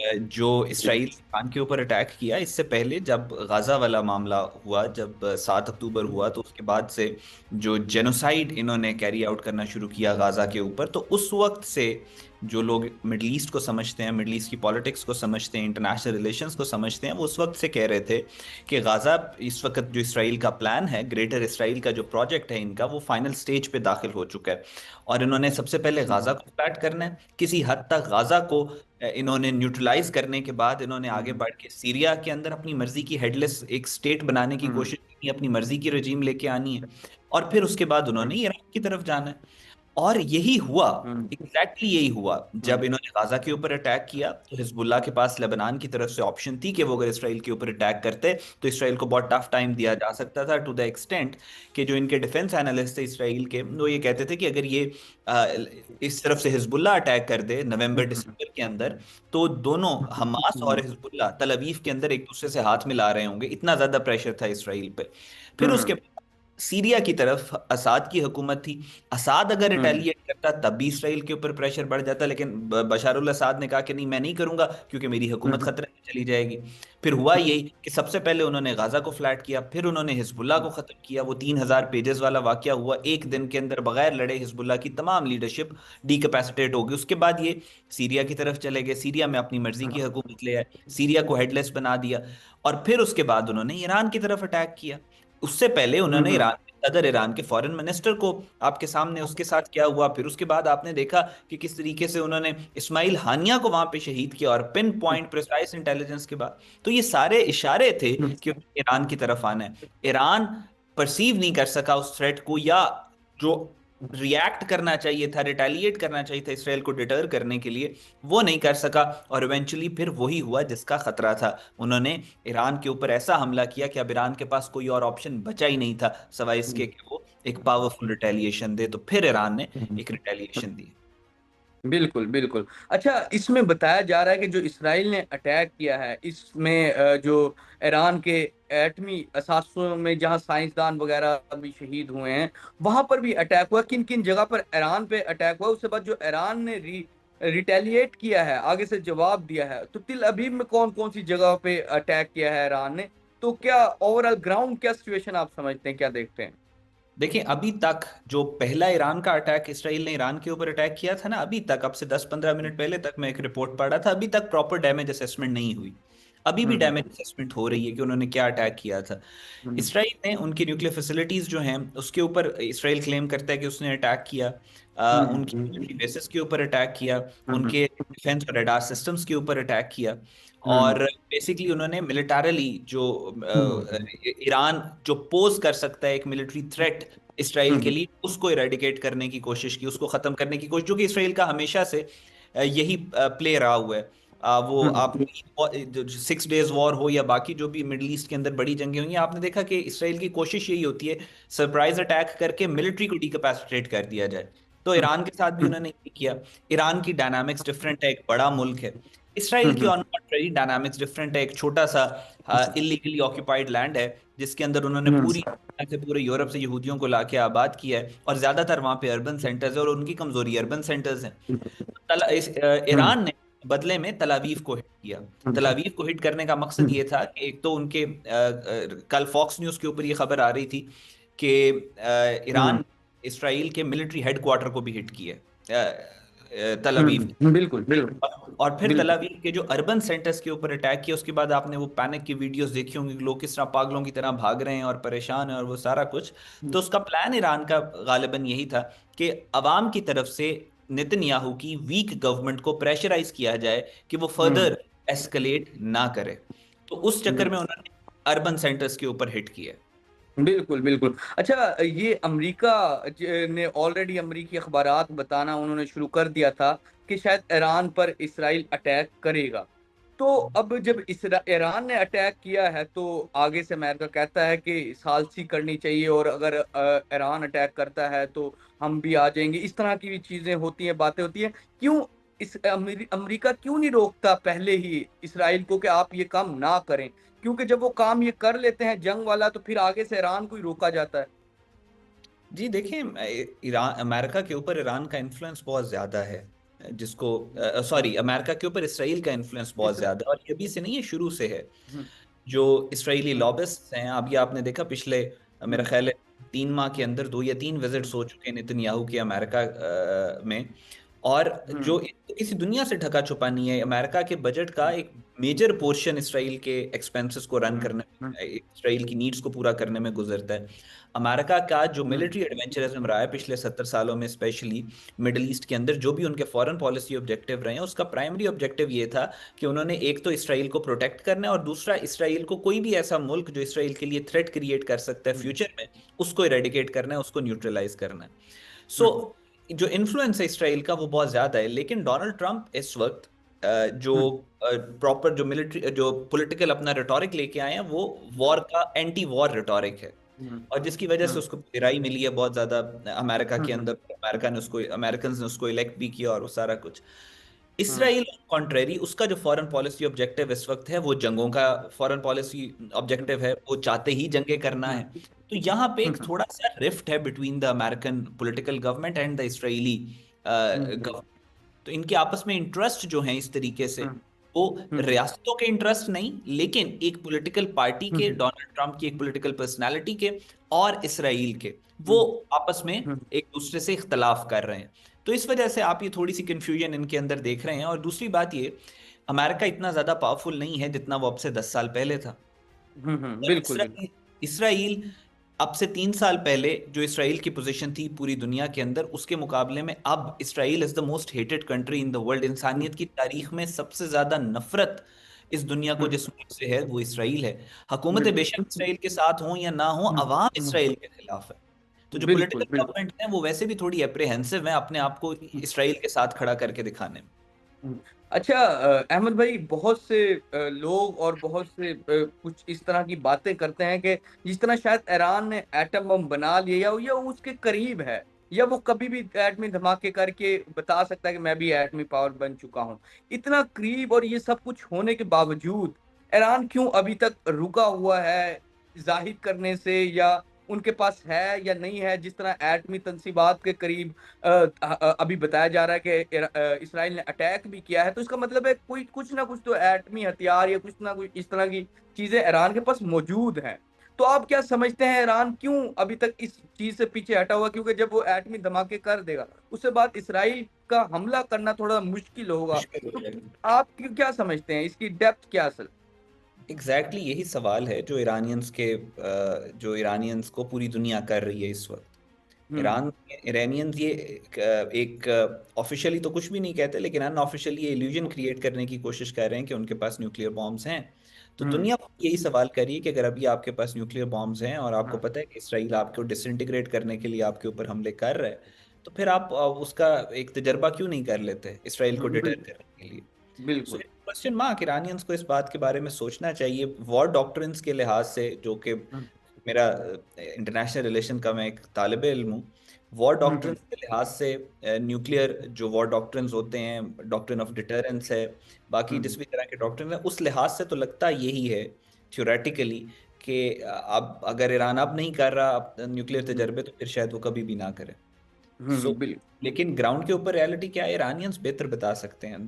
जो इसराइल ने ईरान के ऊपर अटैक किया, इससे पहले जब गाजा वाला मामला हुआ, जब 7 अक्टूबर हुआ, तो उसके बाद से जो जेनोसाइड इन्होंने कैरी आउट करना शुरू किया गाजा के ऊपर, तो उस वक्त से जो लोग मिडल ईस्ट को समझते हैं, मिडल ईस्ट की पॉलिटिक्स को समझते हैं, इंटरनेशनल रिलेशंस को समझते हैं, वो उस वक्त से कह रहे थे कि गाजा इस वक्त जो इसराइल का प्लान है, ग्रेटर इसराइल का जो प्रोजेक्ट है इनका, वो फाइनल स्टेज पे दाखिल हो चुका है। और इन्होंने सबसे पहले गाजा को फ्लैट करना है, किसी हद तक गाजा को इन्होंने न्यूट्रलाइज करने के बाद इन्होंने आगे बढ़ के सीरिया के अंदर अपनी मर्जी की हेडलेस एक स्टेट बनाने की कोशिश की, अपनी मर्जी की रजीम लेके आनी है। और फिर उसके बाद उन्होंने ईरान की तरफ जाना है। और यही हुआ, एग्जैक्टली यही हुआ। जब इन्होंने गाजा के ऊपर अटैक किया, तो हिजबुल्लाह के पास लेबनान की तरफ से ऑप्शन थी कि वो अगर इसराइल के ऊपर अटैक करते तो इसराइल को बहुत टफ टाइम दिया जा सकता था, टू द एक्सटेंट कि जो इनके डिफेंस एनालिस्ट थे इसराइल के, वो ये कहते थे कि अगर ये आ, इस तरफ से हिजबुल्लाह अटैक कर दे नवंबर दिसंबर के अंदर, तो दोनों हमास और हिजबुल्लाह तल अवीव के अंदर एक दूसरे से हाथ मिला रहे होंगे, इतना ज्यादा प्रेशर था इसराइल पे। फिर उसके सीरिया की तरफ असाद की हुकूमत थी। असाद अगर रिटेलिएट करता तब भी इसराइल के ऊपर प्रेशर बढ़ जाता, लेकिन बशारुल असाद ने कहा कि नहीं, मैं नहीं करूंगा क्योंकि मेरी हुकूमत खतरे में चली जाएगी। फिर हुआ यही कि सबसे पहले उन्होंने गाजा को फ्लैट किया, फिर उन्होंने हिजबुल्लाह को खत्म किया। वो 3,000 पेजेस वाला वाकया हुआ, एक दिन के अंदर बगैर लड़े हिजबुल्लाह की तमाम लीडरशिप डीकैपेसिटेट हो गई। उसके बाद ये सीरिया की तरफ चले गए, सीरिया में अपनी मर्जी की हुकूमत ले आए, सीरिया को हेडलेस बना दिया। और फिर उसके बाद उन्होंने ईरान की तरफ अटैक किया। उससे पहले उन्होंने ईरान सदर, ईरान के फॉरेन मिनिस्टर को आपके सामने उसके साथ क्या हुआ, फिर उसके बाद आपने देखा कि किस तरीके से उन्होंने इस्माइल हानिया को वहां पे शहीद किया, और पिन पॉइंट प्रिसाइज इंटेलिजेंस के बाद। तो ये सारे इशारे थे कि ईरान की तरफ आना है। ईरान परसीव नहीं कर सका उस थ्रेट को, या जो रिएक्ट करना चाहिए था, रिटेलिएट करना चाहिए था इसराइल को डिटर करने के लिए, वो नहीं कर सका। और इवेंचुअली फिर वही हुआ जिसका खतरा था। उन्होंने ईरान के ऊपर ऐसा हमला किया कि अब ईरान के पास कोई और ऑप्शन बचा ही नहीं था सवाए इसके कि वो एक पावरफुल रिटेलिएशन दे। तो फिर ईरान ने एक रिटेलिएशन दी। बिल्कुल बिल्कुल। अच्छा, इसमें बताया जा रहा है कि जो इसराइल ने अटैक किया है इसमें जो ईरान के एटमी असासों में जहां साइंसदान वगैरह भी शहीद हुए हैं, वहां पर भी अटैक हुआ। किन किन जगह पर ईरान पे अटैक हुआ, उसके बाद जो ईरान ने रिटेलिएट किया है, आगे से जवाब दिया है, तो तिल अबीब में कौन कौन सी जगह पे अटैक किया है ईरान ने? तो क्या ओवरऑल ग्राउंड क्या सिचुएशन आप समझते हैं, क्या देखते हैं? देखिए, अभी तक जो पहला ईरान का अटैक इसराइल ने ईरान के ऊपर अटैक किया था ना, अभी तक, अब से 10-15 मिनट पहले तक मैं एक रिपोर्ट पढ़ा था, अभी तक प्रॉपर डैमेज असेसमेंट नहीं हुई। अभी भी हम्म डैमेज असेसमेंट हो रही है कि उन्होंने क्या अटैक किया था। हम्म इसराइल ने उनकी न्यूक्लियर फैसिलिटीज जो हैं उसके ऊपर इसराइल क्लेम करता है कि उसने अटैक किया। उनकी मिलिट्री हम्म बेसिस के ऊपर अटैक किया, हम्म उनके डिफेंस और रडार सिस्टम्स के ऊपर अटैक किया। हम्म और बेसिकली उन्होंने मिलिटारली जो हम्म ईरान जो पोज कर सकता है एक मिलिट्री थ्रेट इसराइल के हम्म लिए, उसको इरेडिकेट करने की कोशिश की, उसको खत्म करने की कोशिश, जो कि इसराइल का हमेशा से यही प्ले रहा हुआ है। वो आप 6 डेज वॉर हो या बाकी जो भी मिडल ईस्ट के अंदर बड़ी जंगें हुई हैं, आपने देखा कि इसराइल की कोशिश यही होती है सरप्राइज अटैक करके मिलिट्री को डिकैपेसिटेट कर दिया जाए। तो ईरान के साथ भी उन्होंने ये किया। ईरान की डायनामिक्स डिफरेंट है, एक बड़ा मुल्क है। इसराइल की ऑन कॉन्ट्रेरी डायनामिक्स डिफरेंट है, एक छोटा सा इलीगली ऑक्यूपाइड लैंड है, जिसके अंदर उन्होंने पूरी से पूरे यूरोप से यहूदियों को लाके आबाद किया है, और ज्यादातर वहां पे अर्बन सेंटर्स है, और उनकी कमजोरी अर्बन सेंटर्स हैं। ईरान ने बदले में तलावीव को हिट किया। तलावीव को हिट करने का मकसद ये था कि एक तो उनके कल फॉक्स न्यूज के ऊपर ये खबर आ रही थी कि ईरान इसराइल के मिलिट्री हेडक्वार्टर को भी हिट किया तल अवीव। बिल्कुल बिल्कुल और फिर तल बिल्कुल। अवीव के जो अर्बन सेंटर्स के ऊपर अटैक किया, उसके बाद आपने वो पैनिक की वीडियोस देखी होंगी, लोग किस तरह पागलों की तरह भाग रहे हैं और परेशान हैं और वो सारा कुछ। तो उसका प्लान ईरान का गालिबन यही था कि अवाम की तरफ से नेतन्याहू की वीक गवर्नमेंट को प्रेशराइज किया जाए कि वो हम्म फर्दर एस्केलेट ना करे। तो उस चक्कर में उन्होंने अर्बन सेंटर्स के ऊपर हिट किया। बिल्कुल बिल्कुल। अच्छा, ये अमेरिका ने ऑलरेडी अमेरिकी अखबारात बताना उन्होंने शुरू कर दिया था कि शायद ईरान पर इसराइल अटैक करेगा। तो अब जब ईरान ने अटैक किया है तो आगे से अमेरिका कहता है कि सालसी करनी चाहिए, और अगर ईरान अटैक करता है तो हम भी आ जाएंगे। इस तरह की भी चीजें होती हैं, बातें होती हैं। क्यों इस अमेरिका क्यों नहीं रोकता पहले ही इसराइल को कि आप ये काम ना करें? क्योंकि जब वो काम ये कर लेते हैं जंग वाला, तो फिर आगे से ईरान को ही रोका जाता है। जी देखिए, ईरान, अमेरिका के ऊपर ईरान का इन्फ्लुएंस बहुत ज़्यादा है। जिसको सॉरी, अमेरिका के ऊपर इसराइल का इन्फ्लुएंस बहुत इसरा ज्यादा है, और ये अभी से नहीं है, शुरू से है। हुँ, जो इसराइली हुँ, लॉबिस्ट हैं, अभी आपने देखा पिछले मेरा हुँ, ख्याल है 3 माह के अंदर 2 या 3 हुँ, विजिट्स हो चुके हैं नेतन्याहू के अमेरिका में। और हुँ, जो किसी दुनिया से ढका छुपा नहीं है, अमेरिका के बजट का हुँ, एक मेजर पोर्शन इसराइल के एक्सपेंसेस को रन हुँ, करने हुँ, में, इसराइल की नीड्स को पूरा करने में गुजरता है। अमेरिका का जो हुँ, मिलिट्री एडवेंचरिज्म रहा है पिछले 70 सालों में, स्पेशली मिडल ईस्ट के अंदर, जो भी उनके फॉरेन पॉलिसी ऑब्जेक्टिव रहे हैं, उसका प्राइमरी ऑब्जेक्टिव ये था कि उन्होंने एक तो इसराइल को प्रोटेक्ट करना है, और दूसरा इसराइल को, कोई भी ऐसा मुल्क जो इसराइल के लिए थ्रेट क्रिएट कर सकता है हुँ, फ्यूचर में, उसको इरेडिकेट करना है, उसको न्यूट्रलाइज करना है। सो हुँ, जो इन्फ्लुएंस है इसराइल का वो बहुत ज्यादा है, लेकिन डोनाल्ड ट्रंप इस वक्त जो हुँ, प्रॉपर जो मिलिट्री जो पॉलिटिकल अपना रिटोरिक लेके आए हैं, वो वॉर का एंटी वॉर रिटोरिक है। हुँ, और जिसकी वजह से हुँ, उसको पिराई मिली है बहुत ज्यादा अमेरिका हुँ, के हुँ, अंदर, अमेरिकन ने उसको इलेक्ट भी किया, और वो सारा कुछ। हुँ, इसराइल कॉन्ट्रेरी, उसका जो फॉरेन पॉलिसी ऑब्जेक्टिव इस वक्त है, वो जंगों का फॉरेन पॉलिसी हुँ, ऑब्जेक्टिव है, वो चाहते ही जंगे करना है। हुँ, तो यहाँ पे हुँ, एक थोड़ा सा रिफ्ट है between the American political government and the Israeli hmm, hmm, government. तो इनके आपस में इंटरेस्ट जो हैं इस तरीके से, हुँ, वो हुँ, रियासतों के इंटरेस्ट नहीं, लेकिन एक पॉलिटिकल पार्टी हुँ, के, हुँ, डोनाल्ड ट्रंप की एक पॉलिटिकल पर्सनालिटी के, और इसराइल के, वो हुँ, आपस में हुँ, एक दूसरे से इख्तलाफ कर रहे हैं। तो इस वजह से आप ये थोड़ी सी कंफ्यूजन इनके अंदर देख रहे हैं। और दूसरी बात ये, अमेरिका इतना ज्यादा पावरफुल नहीं है जितना वो अब से 10 साल पहले था। हुँ, हुँ, और बिल्कुल, बिल्कुल। इसराइल इसराइल अब से 3 साल पहले जो इसराइल की पोजीशन थी पूरी दुनिया के अंदर, उसके मुकाबले में अब Israel is the most hated country in the world. हुँ, इंसानियत की तारीख में सबसे ज्यादा नफरत इस दुनिया को हुँ, जिस मुल्क से है, वो इसराइल है। हुकूमतें बेशक बिल्कुल। इसराइल के साथ हों या ना हों, हुँ, अवाम हुँ, इसराइल के खिलाफ है। तो जो बिल्कुल, पॉलिटिकल बिल्कुल। गवर्नमेंट है, वो वैसे भी थोड़ी अप्रिहेंसिव है अपने आप को हुँ, इसराइल के साथ खड़ा करके दिखाने में। हुँ। अच्छा अहमद भाई बहुत से लोग और बहुत से कुछ इस तरह की बातें करते हैं कि जिस तरह शायद ईरान ने एटम बम बना लिया या वो उसके करीब है या वो कभी भी एटमी धमाके करके बता सकता है कि मैं भी एटमी पावर बन चुका हूँ। इतना करीब और ये सब कुछ होने के बावजूद ईरान क्यों अभी तक रुका हुआ है ज़ाहिर करने से या उनके पास है या नहीं है? जिस तरह एटमी तंसीबात के करीब अभी बताया जा रहा है कि इसराइल ने अटैक भी किया है, तो इसका मतलब है कोई कुछ ना कुछ तो एटमी हथियार या कुछ ना कुछ इस तरह की चीज़ें ईरान के पास मौजूद हैं। तो आप क्या समझते हैं ईरान क्यों अभी तक इस चीज़ से पीछे हटा हुआ है? क्योंकि जब वो एटमी धमाके कर देगा, उसके बाद इसराइल का हमला करना थोड़ा मुश्किल होगा। मुश्किल हो तो जाएगा। आप क्या समझते हैं इसकी डेप्थ क्या असल? एग्जैक्टली यही सवाल है जो जो ईरानियंस को पूरी दुनिया कर रही है इस वक्त। हुँ, ईरान ईरानियंस ये एक ऑफिशियली तो कुछ भी नहीं कहते, लेकिन अनऑफिशियली ये इल्यूजन क्रिएट करने की कोशिश कर रहे हैं कि उनके पास न्यूक्लियर बॉम्ब्स हैं। तो हुँ, दुनिया यही सवाल कर रही है कि अगर अभी आपके पास न्यूक्लियर बॉम्ब्स हैं, और आपको हाँ, पता है कि इसराइल आपको डिसइंटीग्रेट करने के लिए आपके ऊपर हमले कर रहा है, तो फिर आप उसका एक तजर्बा क्यों नहीं कर लेते इसराइल को हुँ, डिटर बिल्कुल, करने के लिए। सो बिल्कुल। क्वेश्चन मार्क, ईरानियंस को इस बात के बारे में सोचना चाहिए। वॉर डॉक्ट्रिन्स के लिहाज से, जो कि हुँ, मेरा इंटरनेशनल रिलेशन का मैं एक तालिब इल्म हूँ, वॉर हुँ, हुँ, डॉक्ट्रिन्स के लिहाज से न्यूक्लियर जो वॉर डॉक्ट्रिन्स होते हैं, डॉक्ट्रिन ऑफ डिटरेंस है, बाकी हुँ, जिस भी तरह के डॉक्ट्रिन है, उस लिहाज से तो लगता यही है थ्योरेटिकली कि अब अगर ईरान अब नहीं कर रहा न्यूक्लियर हुँ, तजर्बे, तो फिर शायद वो कभी भी ना करे। हुँ, सो बिल्कुल। लेकिन ग्राउंड के ऊपर रियलिटी क्या है, ईरानियंस बेहतर बता सकते हैं।